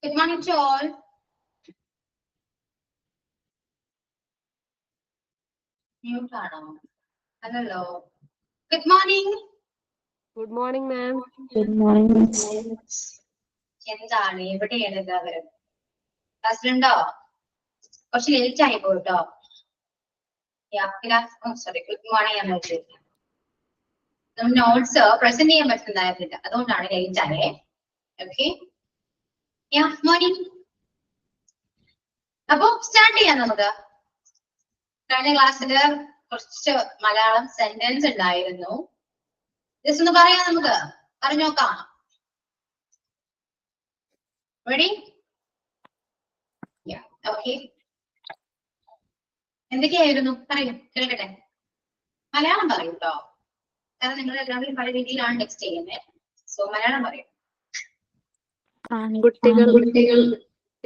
Good morning to all. Mute ആണോ? Hello. Good morning. Good morning, ma'am. Good morning. എന്താണ് എവിടെയാണ് എല്ലാവരും? ക്ലാസ്സിലുണ്ടോ? കുറച്ച് ലേറ്റ് ആയി പോയിട്ടോ. സോറി, ഗുഡ് മോർണിംഗ് ആണ് വെച്ചിട്ട് നമ്മൾ നോട്ട്സ് പ്രസന്റ് ചെയ്യാൻ പറ്റുന്നുണ്ടായിരുന്നില്ല, അതുകൊണ്ടാണ് ലേറ്റ് ആയേ. Okay, morning. അപ്പൊ സ്റ്റാർട്ട് ചെയ്യാം നമുക്ക്. കഴിഞ്ഞ ക്ലാസ്സിൽ കുറച്ച് മലയാളം സെന്റൻസ് ഉണ്ടായിരുന്നു. ജസ്റ്റ് ഒന്ന് പറയാം, നമുക്ക് പറഞ്ഞു നോക്കാം. റെഡി? ഓക്കെ. എന്തൊക്കെയായിരുന്നു? പറയൂ, കേൾക്കട്ടെ. മലയാളം പറയൂ കേട്ടോ, കാരണം നിങ്ങൾ എല്ലാവരും പല രീതിയിലാണ് ടെക്സ്റ്റ് ചെയ്യുന്നത്. സോ മലയാളം പറയൂ. ആൺകുട്ടികൾ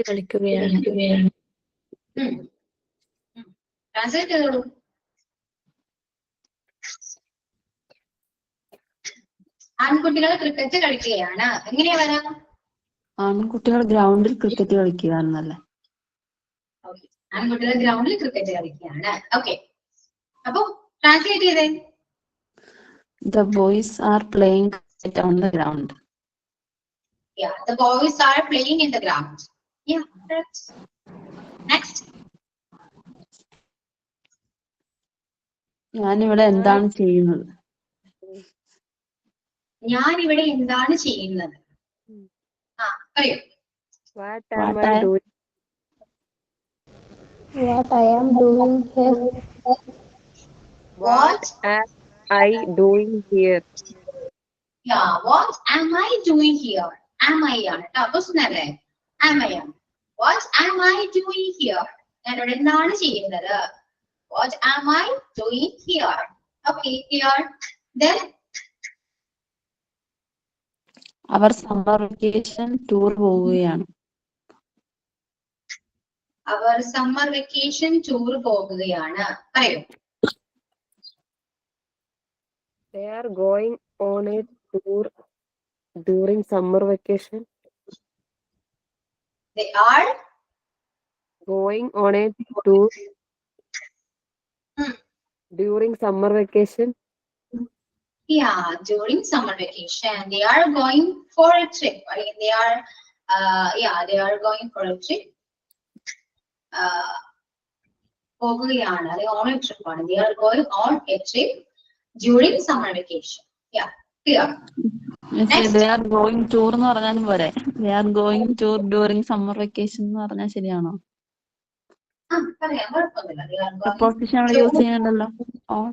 കളിക്കുകയാണ്. ട്രാൻസ്ലേറ്റ് ചെയ്തോളൂ. ആൺകുട്ടികൾ ക്രിക്കറ്റ് കളിക്കുകയാണ്. എങ്ങനെയാ വരാം? ആൺകുട്ടികൾ ഗ്രൗണ്ടിൽ ക്രിക്കറ്റ് കളിക്കുകയാണെന്നല്ലേ? ആൺകുട്ടികൾ ഗ്രൗണ്ടിൽ ക്രിക്കറ്റ് കളിക്കുകയാണ്. ഓക്കെ, അപ്പൊ ട്രാൻസ്ലേറ്റ് ചെയ്തേ. The boys are playing cricket on the ground. Yeah, the boys are playing in the ground. Yeah, correct. Next. ഞാനിവിടെ എന്താണ് ചെയ്യുന്നത്? ഞാനിവിടെ എന്താണ് ചെയ്യുന്നത്? പറയൂ. What am I doing? What I am doing here. What am I doing here? Yeah, what am I doing here? Am I ആണ് ട്ടോ, question അല്ലേ? Am I ആണ്. What am I doing here? ഞാനിവിടെ എന്താണ് ചെയ്യുന്നത്? What am I doing here? Okay, clear. Then അവർ summer vacation tour പോവുകയാണ്. അവർ സമ്മർ വെക്കേഷൻ ടൂർ പോകുകയാണ്. പറയൂ. They are going on a tour during summer vacation. They are Going on a tour during summer vacation. Yeah, during summer vacation. They are going for a trip. They are they are going for a trip. പോകുകയാണ്. On a trip ആണ്. They are going on a trip during summer vacation. Yeah, clear. They are going tour എന്ന് പറഞ്ഞാലും പോരെ? They are going tour during summer vacation എന്ന് പറഞ്ഞാൽ ശരിയാണോ? പറയാം, കുഴപ്പമൊന്നുമില്ല. പ്രപ്പോസിഷൻ അവിടെ യൂസ് ചെയ്യുന്നുണ്ടല്ലോ. ഓൺ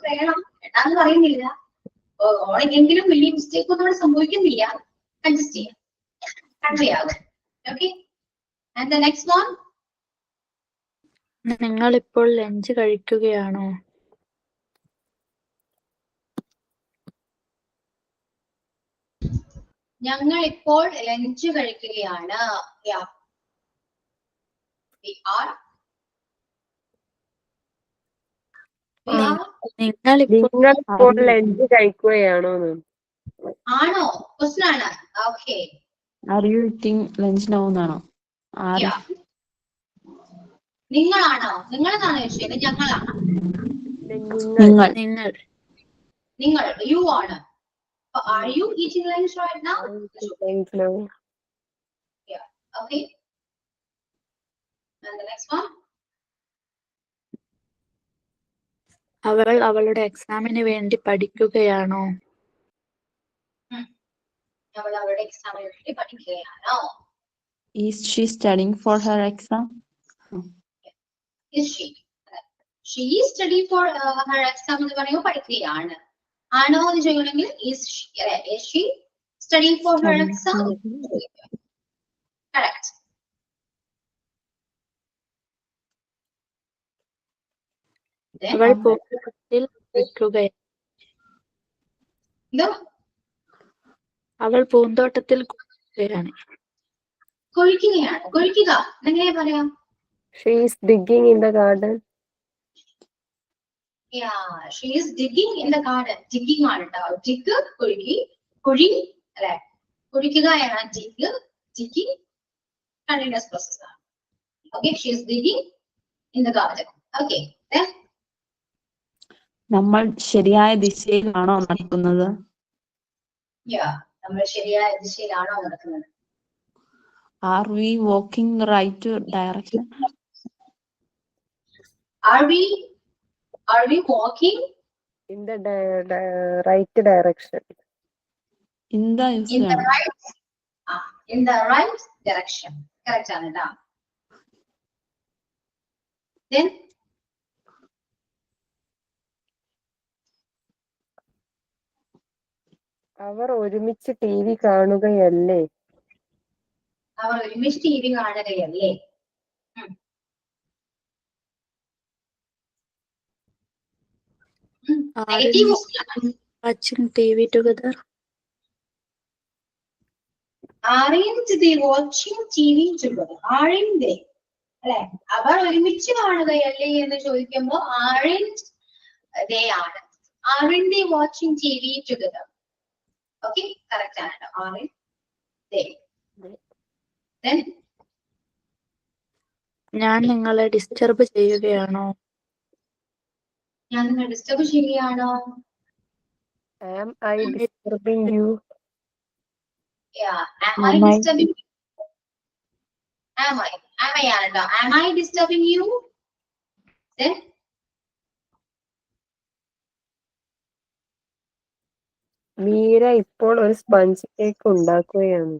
വേണം എന്നാന്ന് പറയുന്നില്ല. ഓണെങ്കിലും വലിയ മിസ്റ്റേക്ക് ഒന്നും അവിടെ സംഭവിക്കുന്നില്ല. അഡ്ജസ്റ്റ് ചെയ്യാം, കൺവേ ആകും. Okay, and the next one. നിങ്ങൾ ഇപ്പോൾ ലഞ്ച് കഴിക്കുകയാണോ? ഞങ്ങൾ ഇപ്പോൾ ലഞ്ച് കഴിക്കുകയാണ്. നിങ്ങൾ ഇപ്പോൾ ലഞ്ച് കഴിക്കുകയാണോ? ആണോ? ക്വസ്റ്റ്യൻ ആണ്. Okay, Are you eating lunch now എന്നാണോ? നിങ്ങളാണോ? നിങ്ങളെന്നാണ് ചോദിച്ചത്? ഞങ്ങളാണ്. നിങ്ങൾ യു ആണ്. Are you eating lunch right now? Yeah. Okay. And the next one. അവൾ അവളുടെ എക്സാമിന് വേണ്ടി പഠിക്കുകയാണോ? അവൾ അവളുടെ എക്സാമിന് വേണ്ടി പഠിക്കുകയാണോ? Is she studying for her exam? Is she? She is studying for her exam എന്ന് പറയുമ്പോൾ പഠിക്കുകയാണ്. ആണോ എന്ന് ചോദിക്കണമെങ്കിൽ is she studying for her exam? Correct. അവൾ പൂന്തോട്ടത്തിൽ കുളിക്കുകയാണ്. കുളിക്കുക എങ്ങനെ പറയാം? She is digging in the garden. Yeah, she is digging in the garden. Digging ആണ് ട്ടോ. Dig കുഴി, കുഴി അല്ലെ? കുഴിക്കുക എന്ന ജിക്ക് കണ്ടിന്യൂസ് പ്രോസസ് ആണ്. Okay, she is digging in the garden. Okay, then നമ്മൾ ശരിയായ ദിശയിലാണോ നടക്കുന്നത്? yeah, നമ്മൾ ശരിയായ ദിശയിലാണോ നടക്കുന്നത്? Are we walking right direction? Are we walking In the right direction. In the in the right direction? Correct ആണ് ട്ടാ. Then അവർ ഒരുമിച്ച് ടി.വി. കാണുകയല്ലേ? അവർ ഒരുമിച്ച് TV. കാണുകയല്ലേ? Negative watching TV together? Aren't they watching TV together? Aren't they? അല്ലെ, അവർ ഒരുമിച്ച് കാണുകയല്ലേ എന്ന് ചോദിക്കുമ്പോ aren't they ആണ്. Aren't they watching TV together? Okay, correct ആണ്. Aren't they? Then ഞാൻ നിങ്ങളെ ഡിസ്റ്റർബ് ചെയ്യുകയാണോ? ഞാൻ നിങ്ങളെ ഡിസ്റ്റർബ് ചെയ്യുകയാണോ? Am I disturbing you? Yeah, am I disturbing you? Am I ആണ് ട്ടോ. Am I disturbing you? Then Meera ഇപ്പോൾ ഒരു സ്പഞ്ച് കേക്ക് ഉണ്ടാക്കുകയാണ്.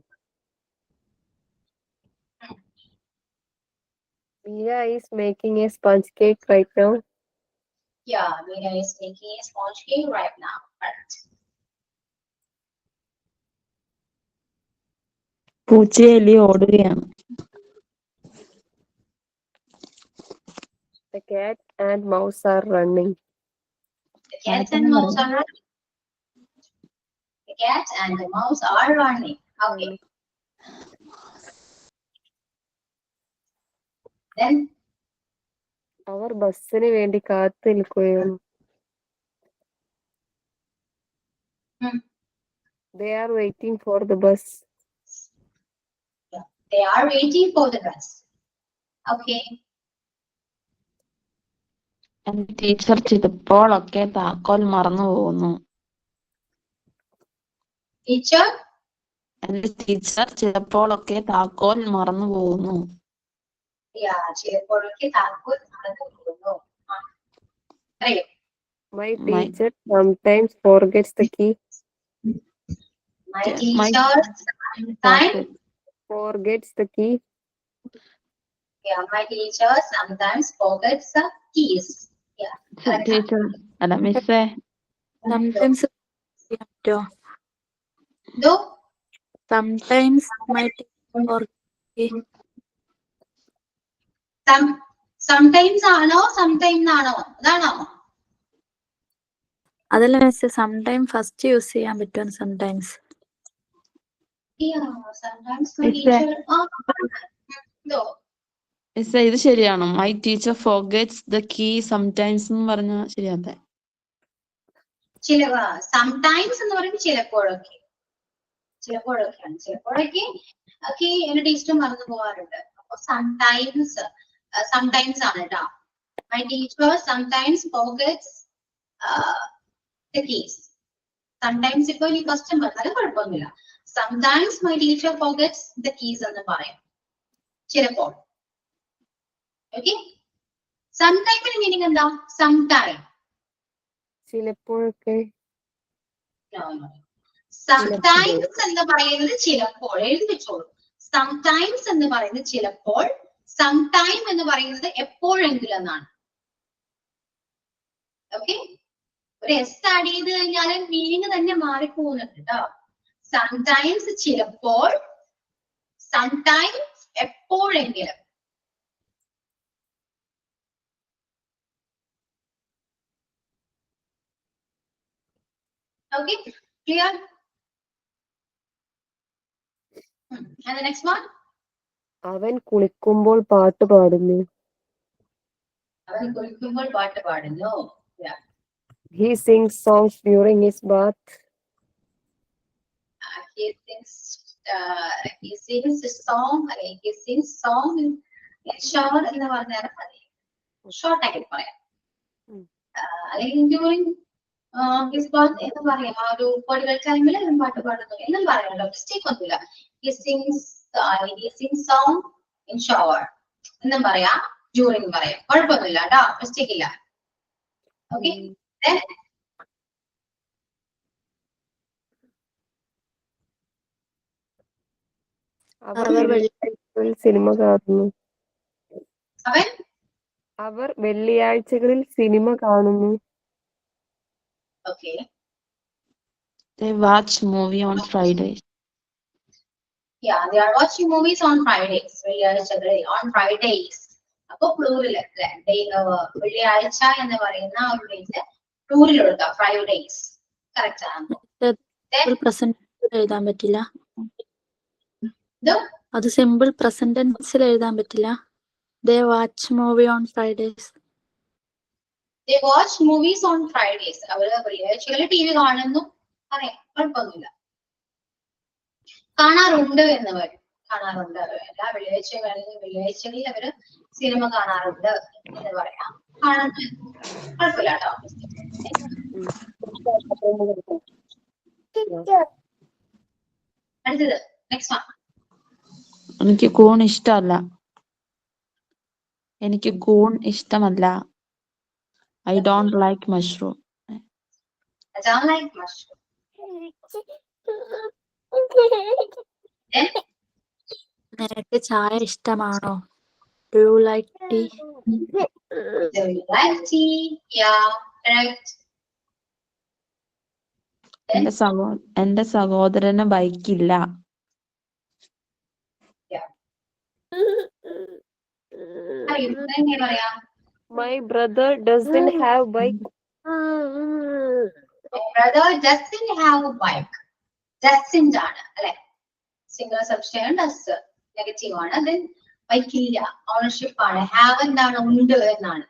Mira is making a sponge cake right now. yeah, Meera is making a sponge cake right now. Correct. പൂച്ചയെലി ഓടുകയാണ്. The cat and mouse are running. The cat and mouse are running. The cat and the mouse are running. Okay. Then അവർ ബസ്സിന് വേണ്ടി കാത്തു നിൽക്കുകയാണ്. They are waiting for the bus. they are waiting for the bus. Okay. എന്റെ teacher ചിലപ്പോഴൊക്കെ താക്കോൽ മറന്നു പോകുന്നു. Teacher, എന്റെ ടീച്ചർ ചിലപ്പോഴൊക്കെ താക്കോൽ മറന്നു പോകുന്നു. yeah, ചിലപ്പോഴൊക്കെ താക്കോൽ മറന്നു പോകുന്നു. അറിയോ? My teacher sometimes forgets the key. My teacher sometimes Forgets the key. yeah, my teacher sometimes forgets the keys. Yeah. Teacher അല്ല മിസ്സേ, Sometimes ചെയ്യാൻ പറ്റുമോ? Do Sometimes my teacher forgets. sometimes ആണോ sometimes ആണോ അതാണോ? അതല്ല മിസ്, സംടൈം ഫസ്റ്റ് യൂസ് ചെയ്യാൻ പറ്റും. Sometimes Yeah, sometimes my Is that- teacher do മിസ്സേ ഇത് ശരിയാണോ? My teacher forgets the key sometimes എന്ന് പറഞ്ഞാൽ ശരിയാതെ? സംടൈംസ് എന്ന് പറയുമ്പോൾ ചിലപ്പോഴൊക്കെയാണ്. ചിലപ്പോഴൊക്കെ ഒക്കെ എന്റെ ടീച്ചർ മറന്നു പോകാറുണ്ട്. അപ്പൊ സംടൈംസ് ആണ് കേട്ടോ. My teacher sometimes forgets the keys. Sometimes ഇപ്പൊ ഇനി ക്വസ്റ്റ്യൻ പറഞ്ഞാലും കുഴപ്പമൊന്നുമില്ല. Sometimes my teacher forgets the keys എന്ന് പറയാം. ചിലപ്പോൾ. ഓക്കെ, സംടൈമിന് മീനിങ് എന്താ? സംടൈം ചിലപ്പോഴൊക്കെ. സംടൈംസ് എന്ന് പറയുന്നത് ചിലപ്പോൾ. എഴുതി വെച്ചോളൂ. സംടൈംസ് എന്ന് പറയുന്നത് ചിലപ്പോൾ, സംടൈം എന്ന് പറയുന്നത് എപ്പോഴെങ്കിലും എന്നാണ്. ഓക്കെ, ഒരു എസ് ആഡ് ചെയ്ത് കഴിഞ്ഞാൽ മീനിങ് തന്നെ മാറിപ്പോകുന്നുണ്ട് കേട്ടോ. സംടൈംസ് ചിലപ്പോൾ, സംടൈംസ് എപ്പോഴെങ്കിലും. Okay, clear? And the next one? അവൻ കുളിക്കുമ്പോൾ പാട്ട് പാടുന്നു. അവൻ കുളിക്കുമ്പോൾ പാട്ട് പാടുന്നു. Yeah. He sings songs during his bath. He sings he sings a song, he sings song in shower എന്ന് പറഞ്ഞാൽ മതി. ഷോർട്ട് ആയിട്ട് പറയാം. അല്ലെങ്കിൽ ഡ്യൂറിങ് ഹിസ് ബർത്ത് എന്ന് പറയാം. ആ ഒരു പൊടികൾ ടൈമിൽ പാട്ട് പാടുന്നു എന്നും പറയാമല്ലോ. മിസ്റ്റേക്ക് ഒന്നുമില്ല. he sings song in shower എന്നും പറയാം, ഡ്യൂറിങ് പറയാം, കുഴപ്പമൊന്നുമില്ല കേട്ടോ, മിസ്റ്റേക്ക് ഇല്ല. ഓക്കെ, സിനിമ കാണുന്നു. അവൻ അവർ വെള്ളിയാഴ്ചകളിൽ സിനിമ കാണുന്നു. Okay, They watch movie on Fridays. yeah, they are watching movies on Fridays. വെള്ളിയാഴ്ചകളിൽ on Fridays. അപ്പൊ പ്ലൂറൽ അല്ലേ, വെള്ളിയാഴ്ച എന്ന് പറയുന്ന ഒരു ഡേറ്റ് പ്ലൂറൽ കൊടുക്കാം, Fridays. കറക്റ്റ് ആണ്. എഴുതാൻ പറ്റില്ല, ഇത് അത് സിമ്പിൾ പ്രസന്റ് ടെൻസിൽ എഴുതാൻ പറ്റില്ല. They watch movie on Fridays. they watch movies on Fridays. അവര് വെള്ളിയാഴ്ചകളിൽ ടി വി കാണുന്നു പറയാം, കുഴപ്പമൊന്നുമില്ല. കാണാറുണ്ട് എന്ന് പറയും, കാണാറുണ്ട്. എല്ലാ വെള്ളിയാഴ്ചകളിൽ അവര് സിനിമ കാണാറുണ്ട് എന്ന് പറയാം, കാണുന്നു, കുഴപ്പമില്ല കേട്ടോ. അടുത്തത് നെക്സ്റ്റ് വൺ. എനിക്ക് കൂൺ ഇഷ്ടമല്ല. എനിക്ക് കൂൺ ഇഷ്ടമല്ല. I don't like mushroom. I don't like mushroom. നിനക്ക് ചായ ഇഷ്ടമാണോ? Do you like tea? Do you like tea? Yeah, correct. എന്റെ സഹോദരന് ബൈക്കില്ല. My brother doesn't have bike. My brother doesn't have a bike. Doesn't ആണ് അല്ലെ, സിംഗിൾ സബ്സ്റ്റിറ്റ്യൂഷൻ ഡസ്, നെഗറ്റീവ് ആണ്. Then bike ഇല്ല, ownership ആണ്. ഹാവ് എന്താണ്, ഉണ്ട് എന്നാണ്.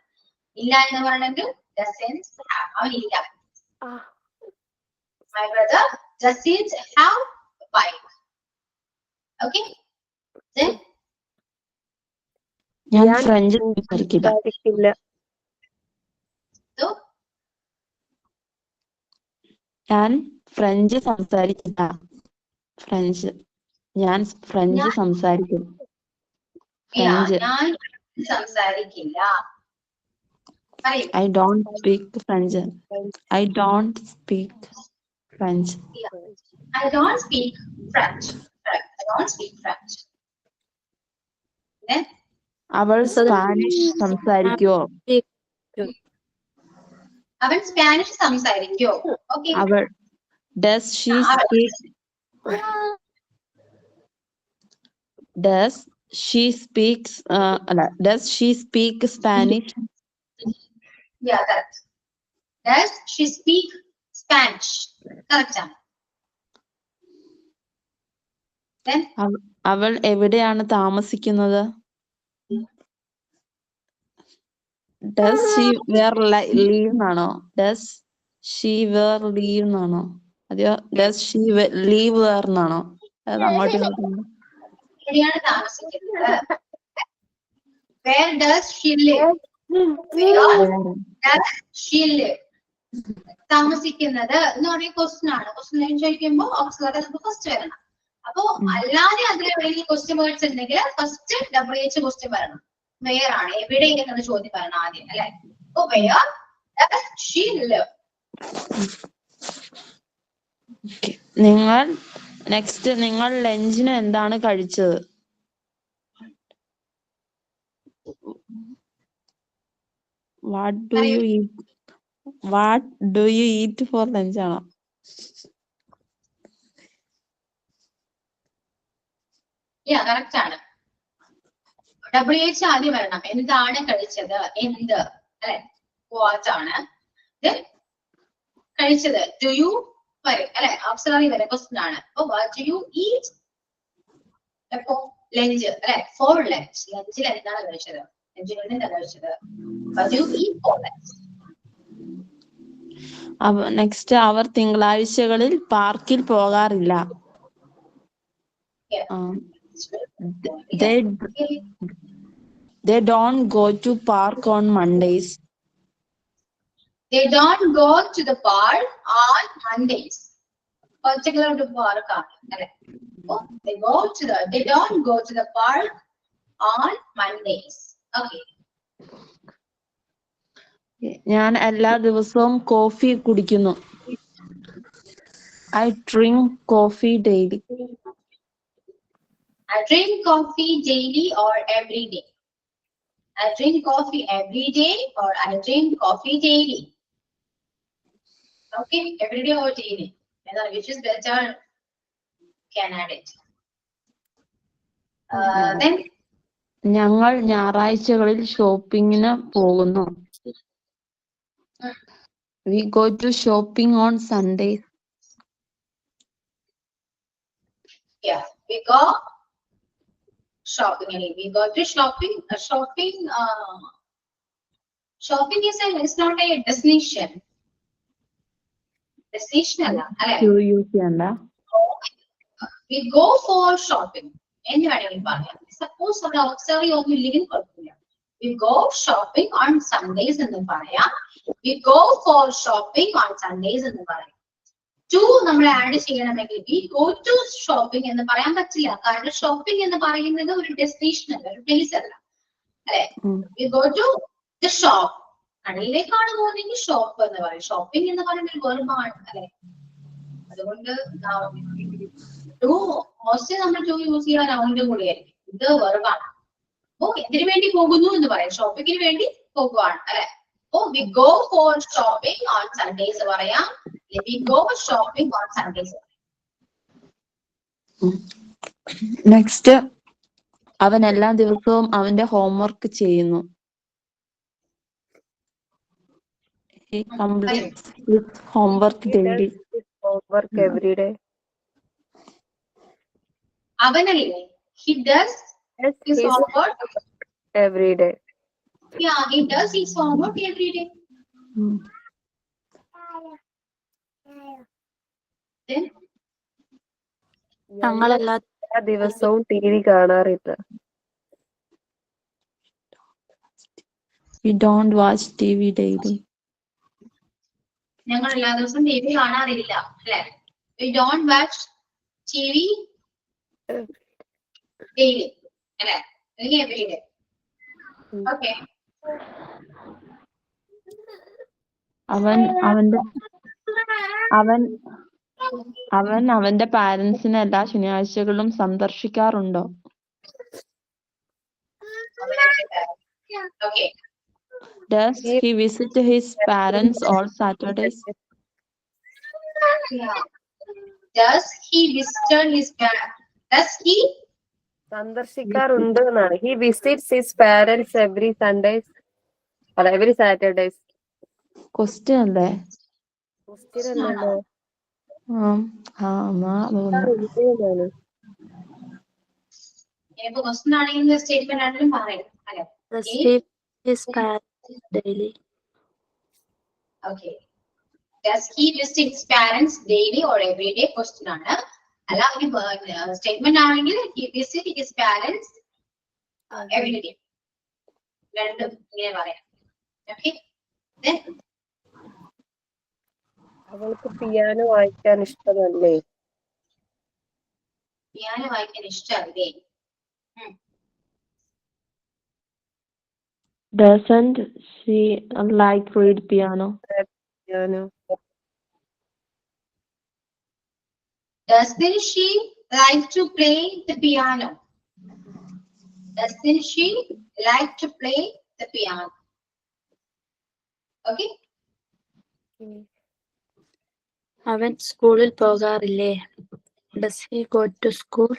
ഇല്ല എന്ന് പറയണമെങ്കിൽ doesn't have, അവൻ ഇല്ല. My brother doesn't have a bike. Okay, then ഞാൻ ഫ്രഞ്ച് സംസാരിക്കില്ല. so ഞാൻ ഫ്രഞ്ച് സംസാരിക്കില്ല. ഞാൻ ഫ്രഞ്ച് സംസാരിക്കും. ഞാൻ സംസാരിക്കില്ല. I don't speak French. I don't speak French. I don't speak French. Correct. I don't speak French. Then അവൾ സ്പാനിഷ് സംസാരിക്കുമോ? അവൻ സ്പാനിഷ് സംസാരിക്കോ? ഓക്കെ. അവൾ does she speak Spanish? Yeah, correct. Does she speak Spanish? Correct. Then അവൾ എവിടെയാണ് താമസിക്കുന്നത്? Does she wear leave എന്നാണോ? Does she wear leave എന്നാണോ? അതെയോ does she leave wear എന്നാണോ? അത് അങ്ങോട്ടും ഇങ്ങോട്ടും. എവിടെയാണ് താമസിക്കുന്നത്? Where does she live? Where does she live? താമസിക്കുന്നത് എന്ന് പറയുന്ന ക്വസ്റ്റ്യൻ ആണ്. ക്വസ്റ്റ്യൻ ചോദിക്കുമ്പോൾ ഓക്സിലറി നമുക്ക് ഫസ്റ്റ് വരണം. അപ്പൊ അല്ലാതെ അതിൽ എവിടെയെങ്കിലും ക്വസ്റ്റ്യൻ വേർഡ്സ് ഉണ്ടെങ്കിൽ ഫസ്റ്റ് WH ക്വസ്റ്റ്യൻ വരണം. വെയർ ആണ്, എവിടെ എന്നുള്ള ചോദ്യം പറയണം ആദ്യം, അല്ലെ? അപ്പൊ വെയർ does she live? നിങ്ങൾ ലഞ്ചിന് എന്താണ് കഴിച്ചത്? What do you eat for lunch ആണോ? കറക്റ്റ് ആണ്. WH ആദ്യം വരണം. എന്താണ് കഴിച്ചത്, എന്ത്, അല്ലെ? വാട്ട് ആണ് കഴിച്ചത്. ഡു യു വരും, അല്ലെ? ഓക്സിലറി വരെ ക്വസ്റ്റ്യൻ ആണ്. അപ്പൊ വാട്ട് ഡു യു ഈറ്റ്? അപ്പോ ലഞ്ച്, അല്ലെ? For lunch. ലഞ്ചിൽ എന്താണ് കഴിച്ചത്? ലഞ്ചിൽ എന്താ കഴിച്ചത്? What do you eat for lunch? Next, അവർ തിങ്കളാഴ്ചകളിൽ പാർക്കിൽ പോകാറില്ല. Yeah. They don't go to park on Mondays. They don't go to the park on Mondays. Particular to park on. They don't go to the park on Mondays. Okay. ഞാൻ എല്ലാ ദിവസവും coffee കുടിക്കുന്നു. I drink coffee daily. I drink coffee daily or every day. I drink coffee every day or I drink coffee daily. Okay, every day or daily. Which is better, can add it. Then ഞങ്ങൾ ഞായറാഴ്ചകളിൽ ഷോപ്പിങ്ങിന് പോകുന്നു. We go to shopping on Sundays. yeah, we go shopping. We go to shopping. Shopping is not a destination. Destination അല്ല. Use ചെയ്യണ്ട. We go for shopping. എന്ന് വേണമെങ്കിൽ പറയാം. Suppose നമ്മൾ auxiliary ഒന്നും ഇല്ലെങ്കിൽ കുഴപ്പമില്ല. We go shopping on Sundays എന്ന് പറയാം. We go for shopping on Sundays എന്ന് പറയാം. To നമ്മൾ ആഡ് ചെയ്യണമെങ്കിൽ we go to shopping എന്ന് പറയാൻ പറ്റില്ല. കാരണം ഷോപ്പിംഗ് എന്ന് പറയുന്നത് ഒരു ഡെസ്റ്റിനേഷൻ അല്ല, ഒരു പ്ലേസ് അല്ല. അല്ലെ? We go to the shop. കടയിലേക്കാണ് പോകുന്നതെങ്കിൽ ഷോപ്പ് എന്ന് പറയും. ഷോപ്പിംഗ് എന്ന് പറയുന്ന ഒരു വെർബാണ്. അല്ലെ? അതുകൊണ്ട് മോസ്റ്റ്ലി നമ്മൾ ടു യൂസ് ചെയ്യാൻ നൗണിന്റെ കൂടെയായിരിക്കും. ഇത് വെർബാണ്. അപ്പോ ഇതിനു വേണ്ടി പോകുന്നു എന്ന് പറയാം. ഷോപ്പിങ്ങിന് വേണ്ടി പോകുവാണ്. അല്ലെ? അപ്പോ we go for shopping on Sundays പറയാം. We go shopping on Sundays. Next, അവൻ എല്ലാ ദിവസവും അവന്റെ ഹോംവർക്ക് ചെയ്യുന്നു. He completes his homework daily. Homework every day. അവനല്ലേ? He does his homework every day. Yeah, he does his homework every day. Then ഞങ്ങൾ എല്ലാ ദിവസവും ടി വി കാണാറില്ല. We don't watch TV daily. ഞങ്ങൾ എല്ലാ ദിവസവും ടി വി കാണാറില്ല. അല്ലെ? We don't watch TV daily. അല്ലെ? അല്ലെങ്കിൽ every day. Okay. അവൻ അവന്റെ പാരന്റ്സിനെ എല്ലാ ശനിയാഴ്ചകളിലും സന്ദർശിക്കാറുണ്ടോ? Okay. Does he visit his parents on Saturdays? Yeah. Does he visit his parents? Does he സന്ദർശിക്കാറുണ്ട് എന്നാണ്. He visits his parents every Sundays or every Saturdays. Question അല്ലേ? Question അല്ലല്ലോ. ഇനിയിപ്പോ question ആണെങ്കിലും statement ആണെങ്കിലും പറയും. അല്ലെ? Does he visit his parents daily? Okay. Does he visit his parents daily or every day? Question ആണ്. അല്ല, ഒരു സ്റ്റേറ്റ്മെന്റ് ആണെങ്കിൽ he visit his parents every day. രണ്ടും ഇങ്ങനെ പറയാം. Okay. Then അവൾക്ക് പിയാനോ വായിക്കാൻ ഇഷ്ടമല്ലേ? പിയാനോ വായിക്കാൻ ഇഷ്ടമല്ലേ? Doesn't she like read piano? Piano. Doesn't she like to play the piano? Doesn't she like to play the piano? Okay. അവൻ സ്കൂളിൽ പോകാറില്ലേ? Does he go to school?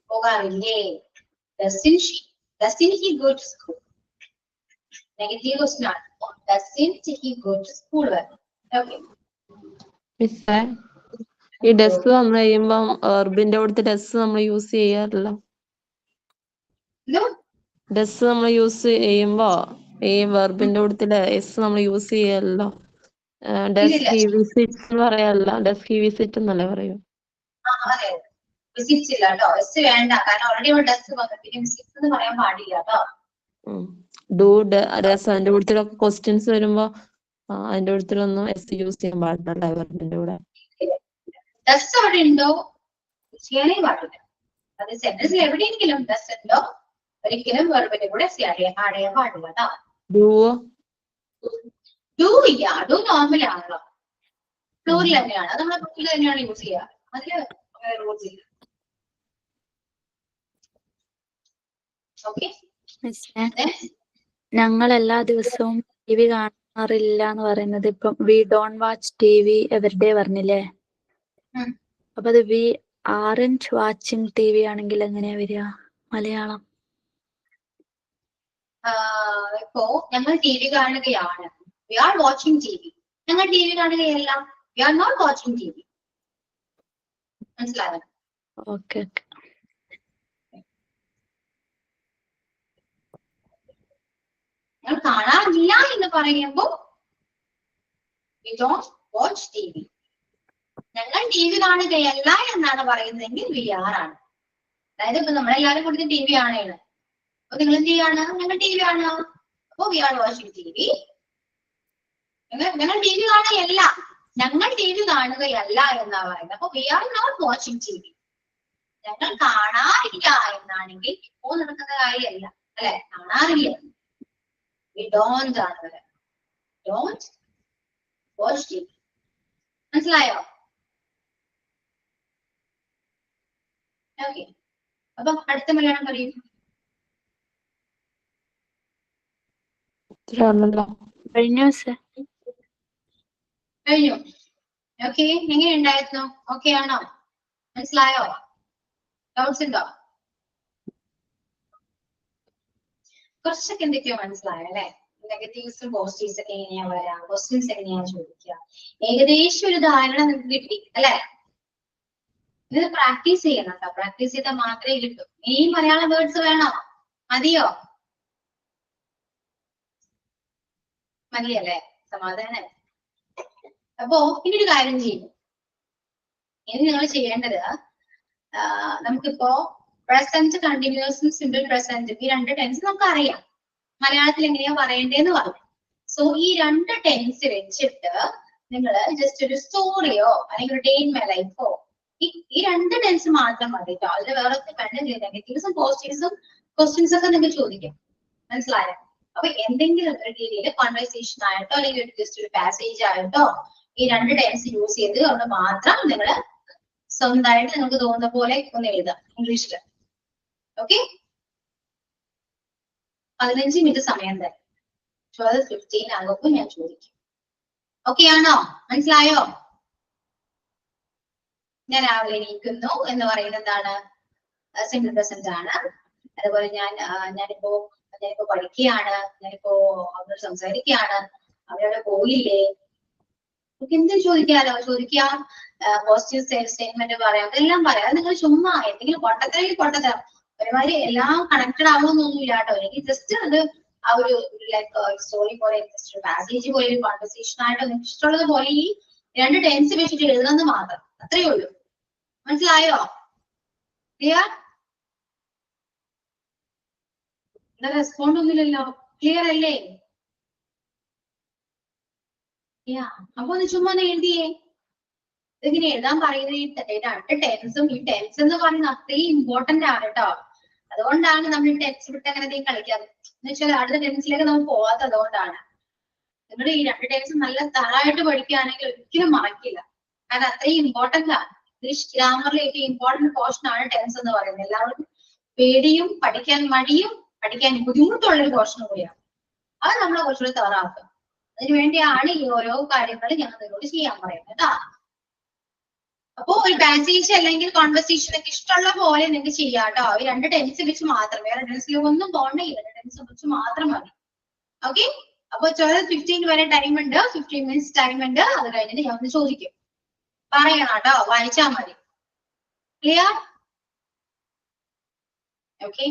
പോകാറില്ലേ? Doesn't he go to school? Negative question ആണ്. Doesn't he go to school? Okay. മിസ്സേ, ഈ des വന്നു കഴിയുമ്പം വെർബിന്റെ കൂടെ des നമ്മൾ use ചെയ്യാറില്ല. No. ഡെസ് നമ്മൾ യൂസ് ചെയ്യുമ്പോ ഈ വെർബിന്റെ കൂടെ എസ് നമ്മൾ യൂസ് ചെയ്യാറില്ല. ഡെസ് ഹി വിസിറ്റ് എന്ന് പറയാറില്ല. ഡെസ് ഹി വിസിറ്റ് എന്നല്ലേ പറയൂ. അതെ. വിസിറ്റ്സ് ഇല്ല കേട്ടോ. എസ് വേണ്ട, കാരണം ഓൾറെഡി ഇവിടെ ഡസ് വന്നു, പിന്നെ വിസിറ്റ്സ് എന്ന് പറയാൻ പാടില്ല കേട്ടോ. ഡു ഡസ് അതിന്റെ കൂട്ടത്തിലൊക്കെ ക്വസ്റ്റ്യൻസ് വരുമ്പോ അതിന്റെ കൂട്ടത്തിലൊന്നും എസ് യൂസ് ചെയ്യാൻ പാടില്ല വെർബിന്റെ കൂടെ. ഡസ് അവിടെ ഉണ്ടോ ചെയ്യാനേ പാടില്ല. അത് സെന്റൻസിൽ എവിടെയെങ്കിലും ഡസ് ഉണ്ടോ ഒരിക്കലും വെർബിന്റെ കൂടെ ആഡ് ചെയ്യാൻ പാടില്ല കേട്ടോ. ഡു ഇല്ല, ഡു നോർമൽ ആണല്ലോ, പ്ലൂറിൽ തന്നെയാണ്, അത് നമ്മളെ പ്ലൂറിൽ തന്നെയാണ് യൂസ് ചെയ്യുക, അതില് റൂൾസ് ഇല്ല. ഓക്കെ, ഞങ്ങൾ എല്ലാ ദിവസവും ടി വി കാണാറില്ല എന്ന് പറയുന്നത് ഇപ്പം we don't watch TV everyday പറഞ്ഞില്ലേ? അപ്പൊ അത് we aren't watching T V ആണെങ്കിൽ എങ്ങനെയാ വരിക മലയാളം? ഇപ്പോ ഞങ്ങൾ ടി വി കാണുകയാണ്, we are watching T V. ഞങ്ങൾ ടി വി കാണുകയല്ല, we are not watching T V. മനസ്സിലായോ? ഓക്കെ. ഞങ്ങൾ കാണാറില്ല എന്ന് പറയുമ്പോൾ we don't watch T V. ഞങ്ങൾ ടി വി കാണുകയല്ല എന്നാണ് പറയുന്നതെങ്കിൽ വി ആർ ആണ്. അതായത് ഇപ്പൊ നമ്മളെല്ലാരും കൂടുതൽ ടി വി ആണ്. അപ്പൊ നിങ്ങൾ എന്ത് ചെയ്യാണ്? ഞങ്ങൾ ടി വി കാണുക, അപ്പൊ we are watching T V. ഞങ്ങൾ ടി വി കാണുകയല്ല, ഞങ്ങൾ ടി വി കാണുകയല്ല എന്നാ പറയുന്നത്, അപ്പൊ we are not watching T V. ഞങ്ങൾ കാണാറില്ല എന്നാണെങ്കിൽ ഇപ്പോ നടക്കുന്ന കാര്യമല്ല അല്ലെ, കാണാറില്ല. വി ഡോണ്ട് ആണ് വരെ, ഡോണ്ട് വാച്ച് ടി വി. മനസ്സിലായോ? ഓക്കെ, അപ്പൊ അടുത്ത മലയാളം പറയൂ. കഴിഞ്ഞു. ഓക്കെ, എങ്ങനെ ഉണ്ടായിരുന്നു? ഓക്കെ ആണോ? മനസ്സിലായോ? ഡൗട്ട്സ് ഉണ്ടോ? കുറച്ചൊക്കെ എന്തൊക്കെയോ മനസ്സിലായോ അല്ലെ? നെഗറ്റീവ്സും പോസിറ്റീവ്സ് ഒക്കെ എങ്ങനെയാ വരാം, ക്വസ്റ്റ്യൻസ് എങ്ങനെയാ ചോദിക്കുക, ഏകദേശം ഒരു ധാരണ നിങ്ങൾക്ക് കിട്ടി അല്ലെ? ഇത് പ്രാക്ടീസ് ചെയ്യണം കേട്ടോ, പ്രാക്ടീസ് ചെയ്താൽ മാത്രമേ കിട്ടൂ. ഇനി മലയാളം വേർഡ്സ് വേണോ? മതിയോ? മതിയല്ലേ? സമാധാനം. അപ്പോ ഇനി ഒരു കാര്യം ചെയ്യും, ഇനി നിങ്ങൾ ചെയ്യേണ്ടത്, നമുക്കിപ്പോ പ്രസന്റ് കണ്ടിന്യൂസും സിമ്പിൾ പ്രസന്റും ഈ രണ്ട് ടെൻസ് നമുക്ക് അറിയാം, മലയാളത്തിൽ എങ്ങനെയാ പറയേണ്ടതെന്ന് പറഞ്ഞു. സോ ഈ രണ്ട് ടെൻസ് വെച്ചിട്ട് നിങ്ങൾ ജസ്റ്റ് ഒരു സ്റ്റോറിയോ അല്ലെങ്കിൽ ഒരു ഡേ ഇൻ മൈ ലൈഫോ, ഈ രണ്ട് ടെൻസ് മാത്രം മതി കേട്ടോ. അതിൽ വേറെ വേണമെങ്കിൽ നെഗറ്റീവ്സും പോസിറ്റീവ്സും ക്വസ്റ്റ്യൻസ് ഒക്കെ നിങ്ങൾക്ക് ചോദിക്കാം. മനസ്സിലായോ? അപ്പൊ എന്തെങ്കിലും ഒരു രീതിയിൽ കോൺവെർസേഷൻ ആയിട്ടോ അല്ലെങ്കിൽ ജസ്റ്റ് ഒരു പാസേജ് ആയിട്ടോ ഈ രണ്ട് ടെൻസ് യൂസ് ചെയ്ത് കൊണ്ട് മാത്രം നിങ്ങൾ സ്വന്തമായിട്ട് നിങ്ങൾക്ക് തോന്നുന്ന പോലെ ഒന്ന് എഴുതാം ഇംഗ്ലീഷില്. ഓക്കെ, 15 മിനിറ്റ് സമയം തരാം. 12:15 ആകുമ്പോൾ ഞാൻ ചോദിക്കും. ഓക്കെ ആണോ? മനസ്സിലായോ? ഞാൻ രാവിലെ എണീക്കുന്നു എന്ന് പറയുന്നത് എന്താണ്? സിമ്പിൾ പ്രസന്റ് ആണ്. അതുപോലെ ഞാനിപ്പോ പഠിക്കുകയാണ്, ഞാനിപ്പോ അവരോട് സംസാരിക്കുകയാണ്, അവരവിടെ പോയില്ലേ, എന്തും ചോദിക്കാലോ. ചോദിക്കാം, പോസിറ്റീവ് സ്റ്റേറ്റ്മെന്റ് പറയാം, അതെല്ലാം പറയാം. അത് നിങ്ങൾ ചുമ്മാ എന്തെങ്കിലും പൊട്ടത്തരം ഒരുമാതിരി എല്ലാം കണക്റ്റഡ് ആവണമെന്നൊന്നുമില്ല കേട്ടോ. എനിക്ക് ജസ്റ്റ് അത് ആ ഒരു ലൈക്ക് സ്റ്റോറി പോലെ, ജസ്റ്റ് പാസേജ് പോലെ, ഒരു കോൺവെർസേഷൻ ആയിട്ട് നിങ്ങൾക്ക് ഇഷ്ടമുള്ളത് പോലെ ഈ രണ്ട് ടെൻസ് വെച്ചിട്ട് എഴുതണമെന്ന് മാത്രം, അത്രയേ ഉള്ളൂ. മനസ്സിലായോ? ക്ലിയർ? റെസ്പോണ്ട് ഒന്നുമില്ലല്ലോ, ക്ലിയർ അല്ലേ? അപ്പൊ ഒന്ന് ചുമ്മാ എഴുതിയേ. ഇതിങ്ങനെ എഴുതാൻ പറയുന്നത് രണ്ട് ടെൻസും, ഈ ടെൻസ് എന്ന് പറയുന്നത് അത്രയും ഇമ്പോർട്ടന്റ് ആണ് കേട്ടോ. അതുകൊണ്ടാണ് നമ്മൾ ഈ ടെൻസ് വിട്ട് അങ്ങനെ എന്തെങ്കിലും കളിക്കാറ്. എന്ന് വെച്ചാൽ അടുത്ത ടെൻസിലേക്ക് നമുക്ക് പോകാത്തത് അതുകൊണ്ടാണ്. നിങ്ങൾ ഈ രണ്ട് ടെൻസും നല്ല തറായിട്ട് പഠിക്കുകയാണെങ്കിൽ ഒരിക്കലും മറക്കില്ല, കാരണം അത്രയും ഇമ്പോർട്ടന്റ് ആണ്. ഇംഗ്ലീഷ് ഗ്രാമറിലെ ഏറ്റവും ഇമ്പോർട്ടന്റ് പോർഷൻ ആണ് ടെൻസ് എന്ന് പറയുന്നത്. എല്ലാവർക്കും പേടിയും പഠിക്കാൻ മടിയും പഠിക്കാൻ ബുദ്ധിമുട്ടുള്ള ഒരു പോർഷൻ കൂടിയാണ്. അത് നമ്മളെ കുറച്ചുകൂടി തറാക്കുക. അതിനുവേണ്ടിയാണ് ഈ ഓരോ കാര്യങ്ങൾ ഞങ്ങൾ നിങ്ങളോട് ചെയ്യാൻ പറയുന്നത് കേട്ടോ. അപ്പോ ഒരു പാസേജ് അല്ലെങ്കിൽ കോൺവെർസേഷൻ ഒക്കെ ഇഷ്ടമുള്ള പോലെ നിങ്ങൾക്ക് ചെയ്യാം കേട്ടോ. ഈ രണ്ട് ടെൻസ് വെച്ച് മാത്രം, വേറെ ടെൻസിൽ ഒന്നും പോകണ്ട, ഈ രണ്ട് ടെൻസ് വെച്ച് മാത്രം മതി. ഓക്കെ, അപ്പൊ 12:15 വരെ ടൈം ഉണ്ട്, 15 മിനിറ്റ്സ് ടൈം ഉണ്ട്. അത് കഴിഞ്ഞിട്ട് ഞാൻ ഒന്ന് ചോദിക്കും, പറയണം കേട്ടോ, വായിച്ചാൽ മതി. ക്ലിയർ? ഓക്കെ,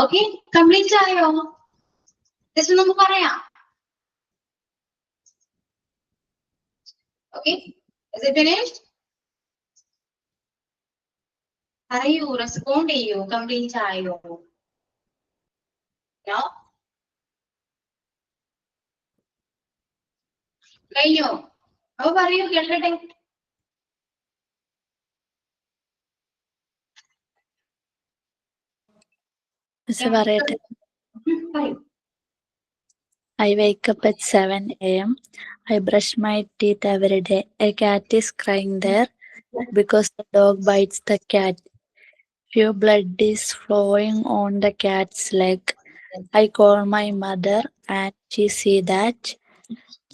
ഓക്കെ, കംപ്ലീറ്റ് ആയോ? ജസ്റ്റ് നമുക്ക് പറയാം. Okay, is it finished? പറയൂ, റെസ്പോണ്ട് ചെയ്യൂ, കംപ്ലീറ്റ് ആയോ? No? കഴിഞ്ഞോ? അപ്പൊ പറയൂ, കേൾക്കട്ടെ. മിസ് പറയട്ടെ. പറയൂ. I wake up at 7 a.m. I brush my teeth every day. A cat is crying there because the dog bites the cat. Few blood is flowing on the cat's leg. I call my mother and she sees that.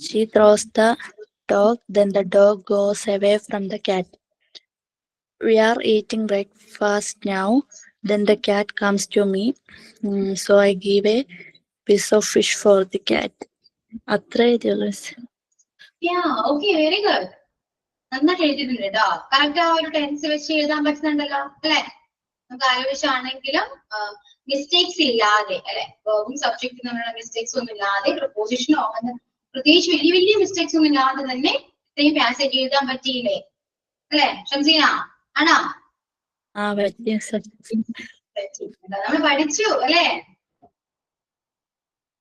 She throws the dog, then the dog goes away from the cat. We are eating breakfast now. Then the cat comes to me. So I give a piece of fish for the cat. അത്ര എഴുതിയുള്ളൂ miss. Okay, very good. നന്നായിട്ട് എഴുതിയിട്ടുണ്ട് കേട്ടോ. Correct ആ ഒരു tense വെച്ച് എഴുതാൻ പറ്റുന്നുണ്ടല്ലോ അല്ലെ? നമുക്ക് ആലോചിച്ചാണെങ്കിലും മിസ്റ്റേക്സ് ഇല്ലാതെ അല്ലെ, വേർബും സബ്ജക്റ്റും തമ്മിലുള്ള മിസ്റ്റേക്സ് ഒന്നും ഇല്ലാതെ, പ്രൊപ്പോസിഷനോ അങ്ങനെ പ്രത്യേകിച്ച് വലിയ വലിയ മിസ്റ്റേക്സ് ഒന്നും ഇല്ലാതെ തന്നെ ഇത്രയും പാസേജ് എഴുതാൻ പറ്റിയില്ലേ അല്ലെ ഷംസീന? ആണോ? നമ്മൾ പഠിച്ചു അല്ലെ?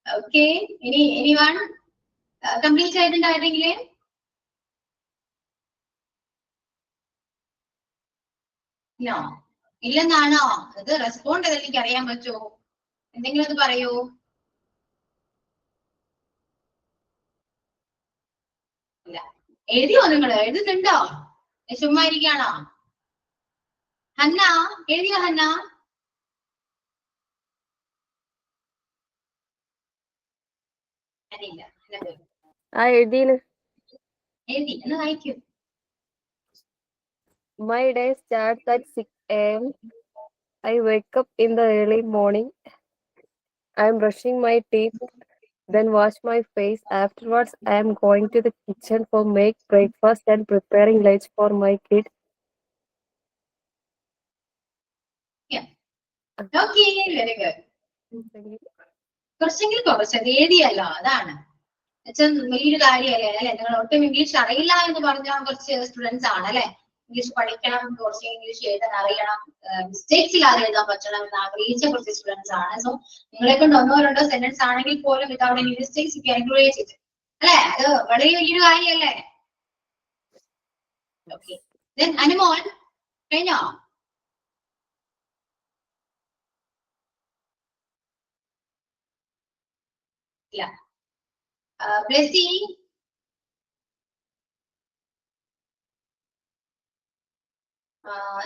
ഓക്കെ, ഇനി വൺ കംപ്ലീറ്റ് ആയിട്ടുണ്ടായിരുന്നെങ്കില് നോ ഇല്ലെന്നാണോ? അത് റെസ്പോണ്ട് ചെയ്താൽ എനിക്ക് അറിയാൻ പറ്റുമോ? എന്തെങ്കിലും അത് പറയൂ. ഇല്ല, എഴുതിയോ? നിങ്ങൾ എഴുതുന്നുണ്ടോ? ചുമ്മാ ഇരിക്കാണോ? ഹന്ന എഴുതിയോ? ഹന്ന അറിയില്ല. എഴുതി. എന്ന് വായിക്കൂ. My day starts at 6 a.m. I wake up in the early morning. I am brushing my teeth, then wash my face. Afterwards, I am going to the kitchen for make breakfast and preparing lunch for my kid. Okay, very good. കുറച്ചെങ്കിലും കുറച്ചത് എഴുതിയല്ലോ, അതാണ് വലിയൊരു കാര്യമല്ലേ അല്ലെ? നിങ്ങൾ ഒട്ടും English അറിയില്ല എന്ന് പറഞ്ഞ കുറച്ച് സ്റ്റുഡൻസ് ആണ് അല്ലെ? ഇംഗ്ലീഷ് പഠിക്കണം, കുറച്ച് ഇംഗ്ലീഷ് എഴുതാൻ അറിയണം, മിസ്റ്റേക്സ് ഇല്ലാതെ എഴുതാൻ പറ്റണം എന്ന് ആഗ്രഹിച്ച കുറച്ച് സ്റ്റുഡൻസ് ആണ്. സോ നിങ്ങളെ കൊണ്ട് ഒന്നോ രണ്ടോ സെന്റൻസ് ആണെങ്കിൽ പോലും വിതൗട്ട് എനി മിസ്റ്റേക്സ് എൻകറേജ് ചെയ്ത് അല്ലെ? അത് വളരെ വലിയൊരു കാര്യമല്ലേ? ഓക്കെ, അനുമോൻ കഴിഞ്ഞോ? ഇല്ല. ബ്ലെസ്സി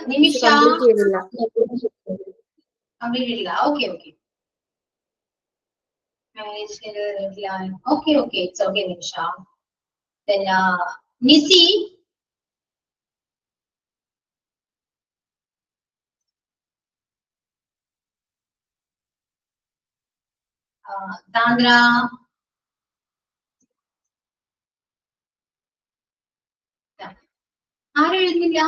നിമിഷ കംപ്ലീറ്റ് ചെയ്തില്ല. Okay okay okay it's okay Nimisha. Nisi Thandra ആരും എഴുതുന്നില്ല.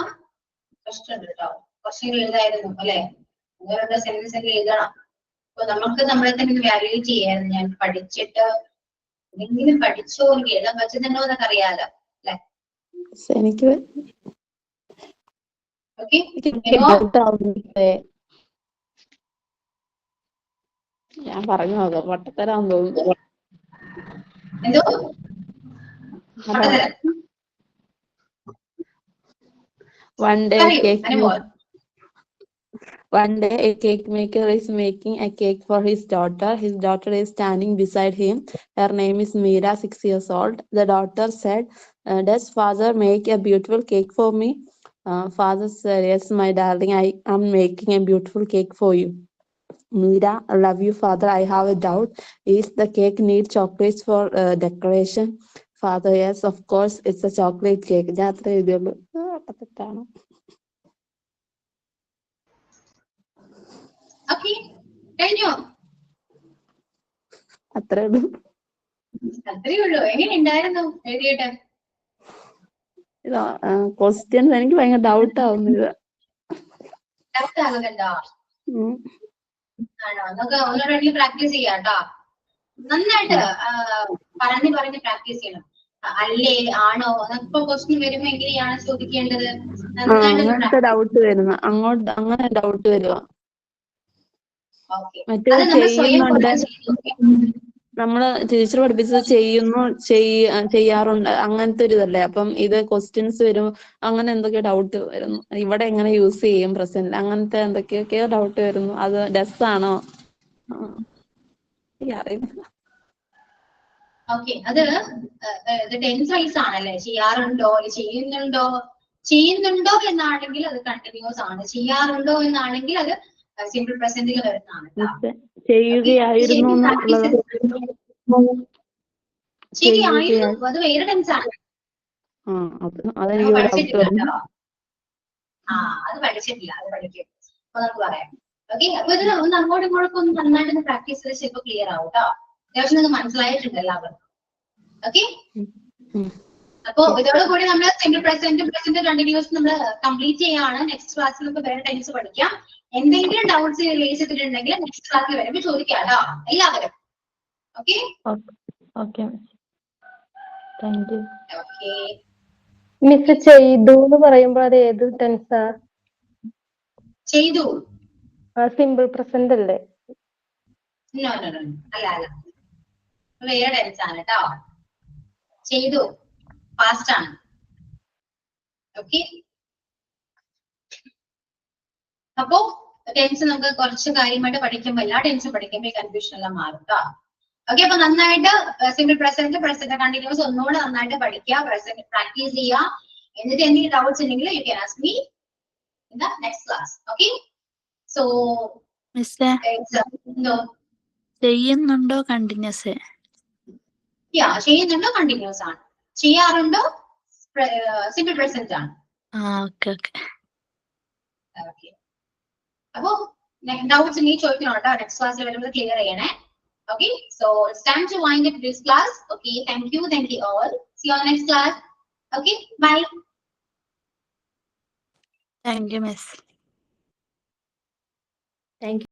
കഷ്ടമുണ്ട് കേട്ടോ. കുറച്ചെങ്കിലും എഴുതായിരുന്നു അല്ലെ? ഓരോ സെന്റൻസ് ഒക്കെ എഴുതണം. അപ്പൊ നമുക്ക് നമ്മളെ തന്നെ ഒന്ന് വാല്യൂറ്റ് ചെയ്യായിരുന്നു. ഞാൻ പഠിച്ചിട്ട് എന്തെങ്കിലും പഠിച്ചോ, എനിക്ക് എഴുതാൻ പറ്റുന്നുണ്ടോ എന്നൊക്കെ അറിയാലോ അല്ലെ? എനിക്ക് ഓക്കെ, ഞാൻ പറഞ്ഞു നോക്കാം. വട്ടത്തരാന്ന് തോന്നുന്നു. എന്തോ One day a cake maker is making a cake for his daughter. His daughter is standing beside him. Her name is Meera, 6 years old. The daughter said, "Does father make a beautiful cake for me?" Father said, "Yes, my darling, I am making a beautiful cake for you." Meera, love you, father. I have a doubt. Is the cake need chocolates for decoration? Father, yes, of course, it's a chocolate cake. അത്രേ ഉള്ളൂ. എങ്ങനെ ഉണ്ടായിരുന്നു എഴുതിയിട്ട്? Questions എനിക്ക് ഭയങ്കര doubt ആവുന്നത്. Doubt ആകുന്നുണ്ടോ? ആണോ? നമുക്ക് ഒന്നുകൂടെ പ്രാക്ടീസ് ചെയ്യാം കേട്ടോ. നന്നായിട്ട് പറഞ്ഞ് പ്രാക്ടീസ് ചെയ്യണം. അല്ലേ, ആണോ, ഇപ്പൊ ക്വസ്റ്റ്യൻ വരുമ്പോ എങ്ങനെയാണ് ചോദിക്കേണ്ടത്? അങ്ങനത്തെ ഡൗട്ട് വരുന്ന അങ്ങനെ ഡൗട്ട് വരുക. മറ്റേ അത് നമ്മൾ സ്വയം ചെയ്യുന്നുണ്ട്, നമ്മള് ടീച്ചർ പഠിപ്പിച്ചത് ചെയ്യുന്നു, ചെയ്യാറുണ്ട്, അങ്ങനത്തെ ഒരു ഇതല്ലേ. അപ്പം ഇത് ക്വസ്റ്റ്യൻസ് വരും, അങ്ങനെ എന്തൊക്കെയോ ഡൗട്ട് വരുന്നു. ഇവിടെ എങ്ങനെ യൂസ് ചെയ്യും പ്രസന്റ്, അങ്ങനത്തെ എന്തൊക്കെയൊക്കെയോ ഡൗട്ട് വരുന്നു. അത് ഡസ് ആണോ അറിയില്ല. ഓക്കെ, അത് ടെൻസ് വൈസ് ആണല്ലേ? ചെയ്യാറുണ്ടോ, ചെയ്യുന്നുണ്ടോ എന്നാണെങ്കിൽ അത് കണ്ടിന്യൂസ് ആണ്. ചെയ്യാറുണ്ടോ എന്നാണെങ്കിൽ അത് സിമ്പിൾ പ്രസന്റിൽ വരുന്നതാണ്. ചെയ്യുകയായിരുന്നു ശരിയായിരുന്നു, അത് വേറെ ടെൻസ് ആണ്. പഠിച്ചിട്ടില്ല. അത് പഠിച്ചിട്ടില്ല, അത് പഠിക്കും. അപ്പൊ നമുക്ക് പറയാം. ഓക്കെ, അപ്പൊ ഇത് ഒന്ന് അങ്ങോട്ടും ഇങ്ങോട്ടും ഒന്ന് നന്നായിട്ട് പ്രാക്ടീസ് ചെയ്ത് ചിലപ്പോൾ ക്ലിയർ ആവും കേട്ടോ. അത്യാവശ്യം നിങ്ങൾക്ക് മനസ്സിലായിട്ടുണ്ട് എല്ലാവർക്കും. ഓക്കെ, അപ്പൊ ഇതോടുകൂടി നമ്മൾ സിമ്പിൾ പ്രസന്റ് കണ്ടിന്യൂസ് നമ്മൾ കംപ്ലീറ്റ് ചെയ്യാണ്. നെക്സ്റ്റ് ക്ലാസ്സിൽ നമുക്ക് വേറെ ടെൻസ് പഠിക്കാം. എന്തെങ്കിലും ഡൗട്ട്സ് റിലീസ് ചെയ്തിട്ടുണ്ടെങ്കിൽ നെക്സ്റ്റ് ക്ലാസ്സിൽ വരുമ്പോൾ ചോദിക്കാം കേട്ടോ എല്ലാവരും. Okay, okay. മിസ് ചെയ്തു എന്ന് പറയുമ്പോൾ അത് ഏത് ടെൻസാ? ചെയ്തു, സിമ്പിൾ പ്രസന്റ് അല്ലേ? അല്ല, വേറെ ടെൻസ് ആണ് കേട്ടോ. ചെയ്തു പാസ്റ്റ് ആണ്. ഓക്കെ, അപ്പോ ടെൻസ് നമുക്ക് കുറച്ച് കാര്യമായിട്ട് പഠിക്കുമ്പോൾ എല്ലാ ടെൻസും പഠിക്കുമ്പോൾ ഈ കൺഫ്യൂഷൻ എല്ലാം മാറും കേട്ടോ. ഓക്കെ, അപ്പൊ നന്നായിട്ട് സിമ്പിൾ പ്രസന്റ് കണ്ടിന്യൂസ് ഒന്നുകൂടെ നന്നായിട്ട് പഠിക്കുക, പ്രസന്റ് പ്രാക്ടീസ് ചെയ്യുക. എന്നിട്ട് എന്തെങ്കിലും ഡൗട്ട്സ് ഉണ്ടെങ്കിൽ you can ask me in the next class. Okay, so ചെയ്യുന്നുണ്ടോ കണ്ടിന്യൂസ്? ചെയ്യുന്നുണ്ടോ കണ്ടിന്യൂസ് ആണ്. ചെയ്യാറുണ്ടോ സിമ്പിൾ പ്രസന്റ് ആണ്. അപ്പോ ഡൗട്ട്സ് ഉണ്ടെങ്കിൽ ചോദിക്കണം കേട്ടോ. നെക്സ്റ്റ് ക്ലാസ്സിൽ വരുമ്പോൾ ക്ലിയർ ചെയ്യണേ. Okay, so it's time to wind up this class. Okay, thank you all. See you on the next class. Okay, bye. Thank you, miss. Thank you.